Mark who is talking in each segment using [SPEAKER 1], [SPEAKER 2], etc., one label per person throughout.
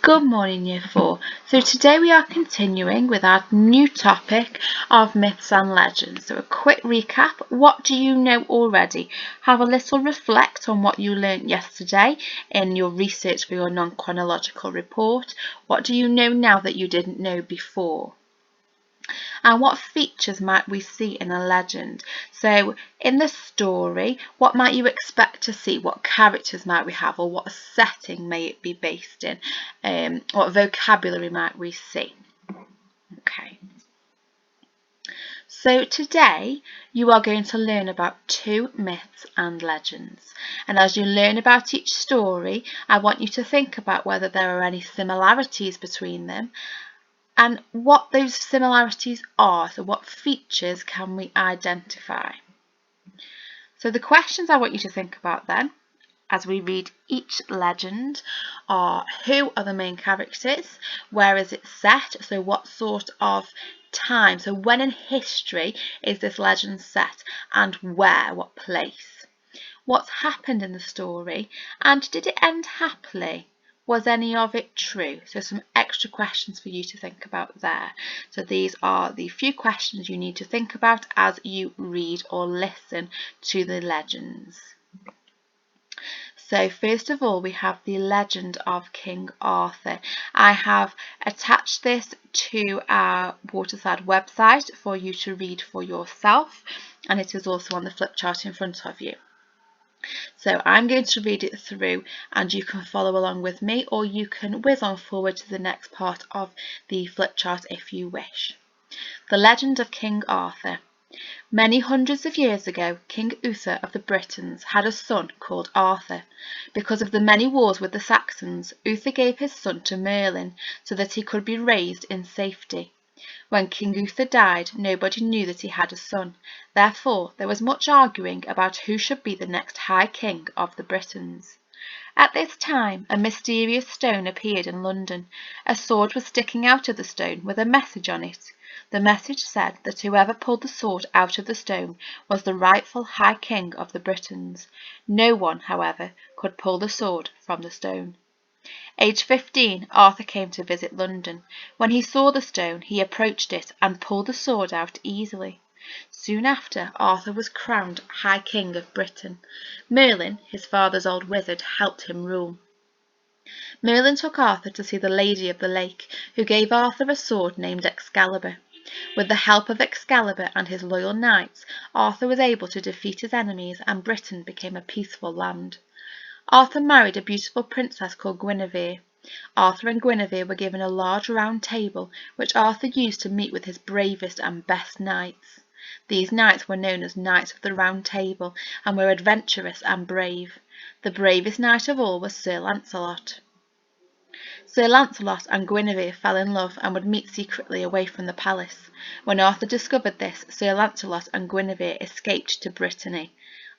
[SPEAKER 1] Good morning, Year 4. So today we are continuing with our new topic of myths and legends. So a quick recap, what do you know already? Have a little reflect on what you learnt yesterday in your research for your non-chronological report. What do you know now that you didn't know before? And what features might we see in a legend? So in the story, what might you expect to see? What characters might we have, or what setting may it be based in? What vocabulary might we see? Okay. So today you are going to learn about two myths and legends, and as you learn about each story, I want you to think about whether there are any similarities between them and what those similarities are. So what features can we identify? So the questions I want you to think about then, as we read each legend, are: who are the main characters? Where is it set? So what sort of time? So when in history is this legend set, and where? What place? What's happened in the story, and did it end happily? Was any of it true? So some extra questions for you to think about there. So these are the few questions you need to think about as you read or listen to the legends. So first of all, we have the legend of King Arthur. I have attached this to our Waterside website for you to read for yourself, and it is also on the flip chart in front of you. So I'm going to read it through and you can follow along with me, or you can whiz on forward to the next part of the flip chart if you wish. The legend of King Arthur. Many hundreds of years ago, King Uther of the Britons had a son called Arthur. Because of the many wars with the Saxons, Uther gave his son to Merlin so that he could be raised in safety. When King Uther died, nobody knew that he had a son. Therefore, there was much arguing about who should be the next High King of the Britons. At this time, a mysterious stone appeared in London. A sword was sticking out of the stone with a message on it. The message said that whoever pulled the sword out of the stone was the rightful High King of the Britons. No one, however, could pull the sword from the stone. Aged 15, Arthur came to visit London. When he saw the stone, he approached it and pulled the sword out easily. Soon after, Arthur was crowned High King of Britain. Merlin, his father's old wizard, helped him rule. Merlin took Arthur to see the Lady of the Lake, who gave Arthur a sword named Excalibur. With the help of Excalibur and his loyal knights, Arthur was able to defeat his enemies, and Britain became a peaceful land. Arthur married a beautiful princess called Guinevere. Arthur and Guinevere were given a large round table, which Arthur used to meet with his bravest and best knights. These knights were known as Knights of the Round Table, and were adventurous and brave. The bravest knight of all was Sir Lancelot. Sir Lancelot and Guinevere fell in love and would meet secretly away from the palace. When Arthur discovered this, Sir Lancelot and Guinevere escaped to Brittany.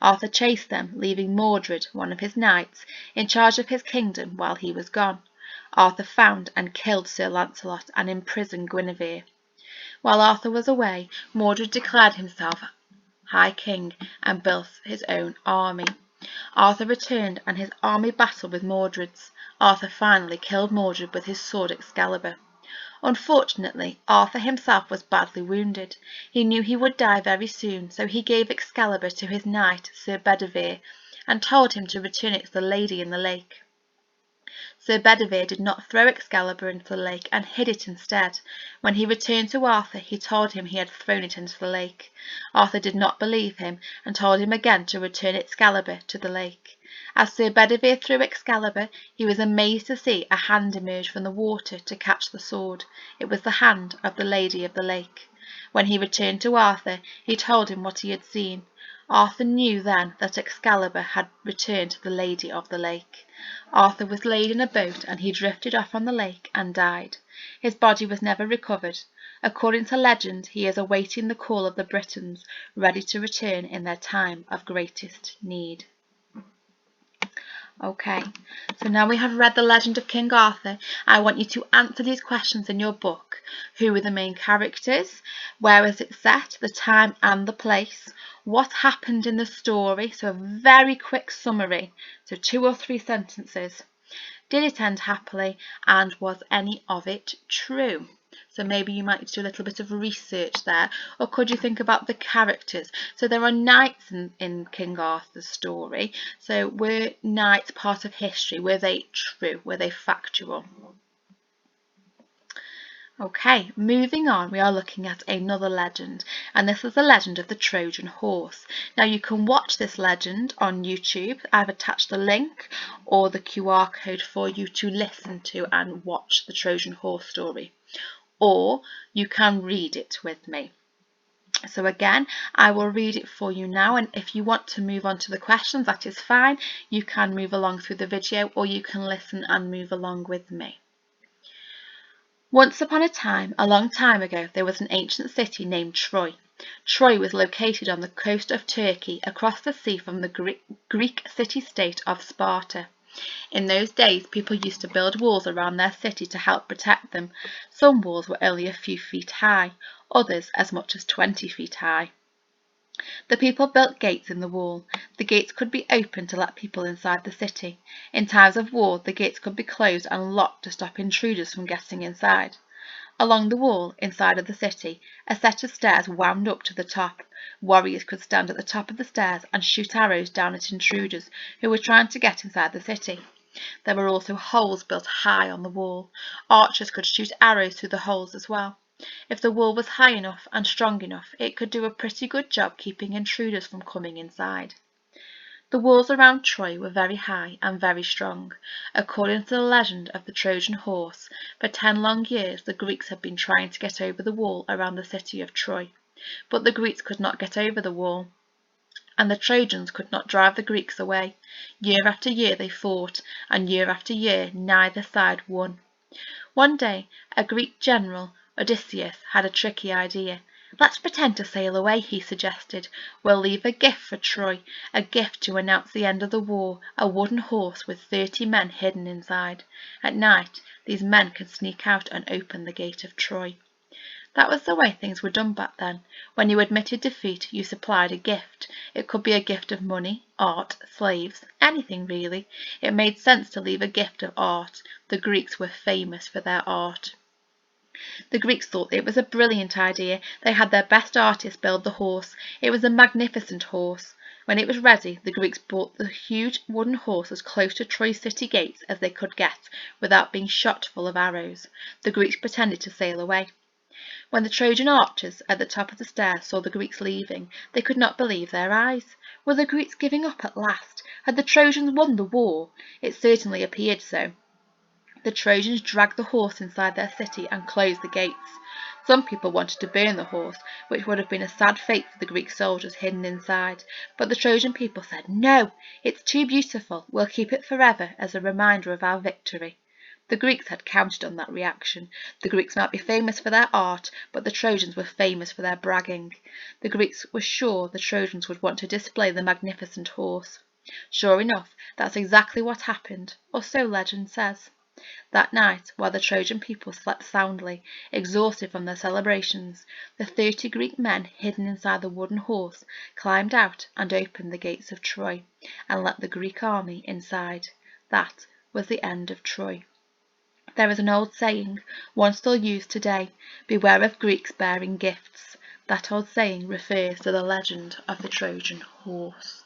[SPEAKER 1] Arthur chased them, leaving Mordred, one of his knights, in charge of his kingdom while he was gone. Arthur found and killed Sir Lancelot and imprisoned Guinevere. While Arthur was away, Mordred declared himself High King and built his own army. Arthur returned and his army battled with Mordred's. Arthur finally killed Mordred with his sword Excalibur. Unfortunately, Arthur himself was badly wounded. He knew he would die very soon, so he gave Excalibur to his knight, Sir Bedivere, and told him to return it to the Lady in the Lake. Sir Bedivere did not throw Excalibur into the lake and hid it instead. When he returned to Arthur, he told him he had thrown it into the lake. Arthur did not believe him and told him again to return Excalibur to the lake. As Sir Bedivere threw Excalibur, he was amazed to see a hand emerge from the water to catch the sword. It was the hand of the Lady of the Lake. When he returned to Arthur, he told him what he had seen. Arthur knew then that Excalibur had returned to the Lady of the Lake. Arthur was laid in a boat and he drifted off on the lake and died. His body was never recovered. According to legend, he is awaiting the call of the Britons, ready to return in their time of greatest need. Okay, so now we have read the legend of King Arthur. I want you to answer these questions in your book. Who were the main characters? Where is it set? The time and the place. What happened in the story? So a very quick summary. So 2 or 3 sentences. Did it end happily, and was any of it true? So maybe you might do a little bit of research there, or could you think about the characters? So there are knights in King Arthur's story. So were knights part of history? Were they true? Were they factual? Okay, moving on, we are looking at another legend, and this is the legend of the Trojan horse. Now you can watch this legend on YouTube. I've attached the link or the QR code for you to listen to and watch the Trojan horse story, or you can read it with me. So again, I will read it for you now, and if you want to move on to the questions, that is fine. You can move along through the video, or you can listen and move along with me. Once upon a time, a long time ago, there was an ancient city named Troy. Troy was located on the coast of Turkey, across the sea from the Greek city-state of Sparta. In those days, people used to build walls around their city to help protect them. Some walls were only a few feet high, others as much as 20 feet high. The people built gates in the wall. The gates could be opened to let people inside the city. In times of war, the gates could be closed and locked to stop intruders from getting inside. Along the wall, inside of the city, a set of stairs wound up to the top. Warriors could stand at the top of the stairs and shoot arrows down at intruders who were trying to get inside the city. There were also holes built high on the wall. Archers could shoot arrows through the holes as well. If the wall was high enough and strong enough, it could do a pretty good job keeping intruders from coming inside. The walls around Troy were very high and very strong. According to the legend of the Trojan horse, for 10 long years the Greeks had been trying to get over the wall around the city of Troy. But the Greeks could not get over the wall, and the Trojans could not drive the Greeks away. Year after year they fought, and year after year neither side won. One day a Greek general, Odysseus, had a tricky idea. "Let's pretend to sail away," he suggested. "We'll leave a gift for Troy, a gift to announce the end of the war, a wooden horse with 30 men hidden inside. At night these men can sneak out and open the gate of Troy." That was the way things were done back then. When you admitted defeat, you supplied a gift. It could be a gift of money, art, slaves, anything really. It made sense to leave a gift of art. The Greeks were famous for their art. The Greeks thought it was a brilliant idea. They had their best artist build the horse. It was a magnificent horse. When it was ready, the Greeks brought the huge wooden horse as close to Troy's city gates as they could get, without being shot full of arrows. The Greeks pretended to sail away. When the Trojan archers at the top of the stairs saw the Greeks leaving, they could not believe their eyes. Were the Greeks giving up at last? Had the Trojans won the war? It certainly appeared so. The Trojans dragged the horse inside their city and closed the gates. Some people wanted to burn the horse, which would have been a sad fate for the Greek soldiers hidden inside, but the Trojan people said, "No, it's too beautiful. We'll keep it forever as a reminder of our victory." The Greeks had counted on that reaction. The Greeks might be famous for their art, but the Trojans were famous for their bragging. The Greeks were sure the Trojans would want to display the magnificent horse. Sure enough, that's exactly what happened, or so legend says. That night, while the Trojan people slept soundly, exhausted from their celebrations, the 30 Greek men hidden inside the wooden horse climbed out and opened the gates of Troy, and let the Greek army inside. That was the end of Troy. There is an old saying, one still used today, "Beware of Greeks bearing gifts." That old saying refers to the legend of the Trojan horse.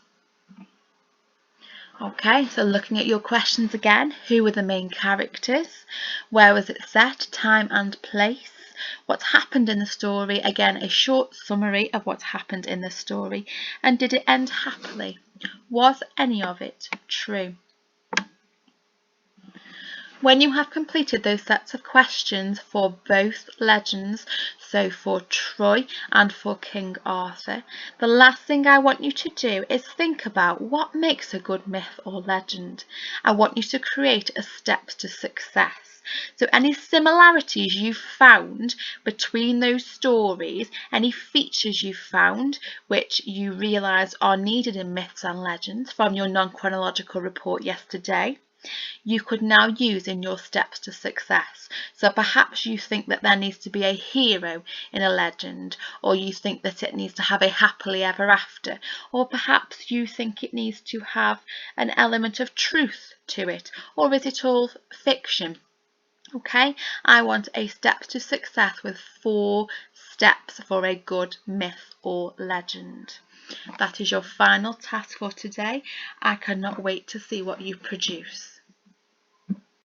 [SPEAKER 1] Okay, so looking at your questions again, who were the main characters? Where was it set? Time and place? What happened in the story? Again, a short summary of what happened in the story. And did it end happily? Was any of it true? When you have completed those sets of questions for both legends, so for Troy and for King Arthur, the last thing I want you to do is think about what makes a good myth or legend. I want you to create a steps to success. So any similarities you've found between those stories, any features you've found which you realise are needed in myths and legends from your non-chronological report yesterday, you could now use in your steps to success. So perhaps you think that there needs to be a hero in a legend, or you think that it needs to have a happily ever after, or perhaps you think it needs to have an element of truth to it, or is it all fiction? Okay, I want a step to success with 4 steps for a good myth or legend. That is your final task for today. I cannot wait to see what you produce.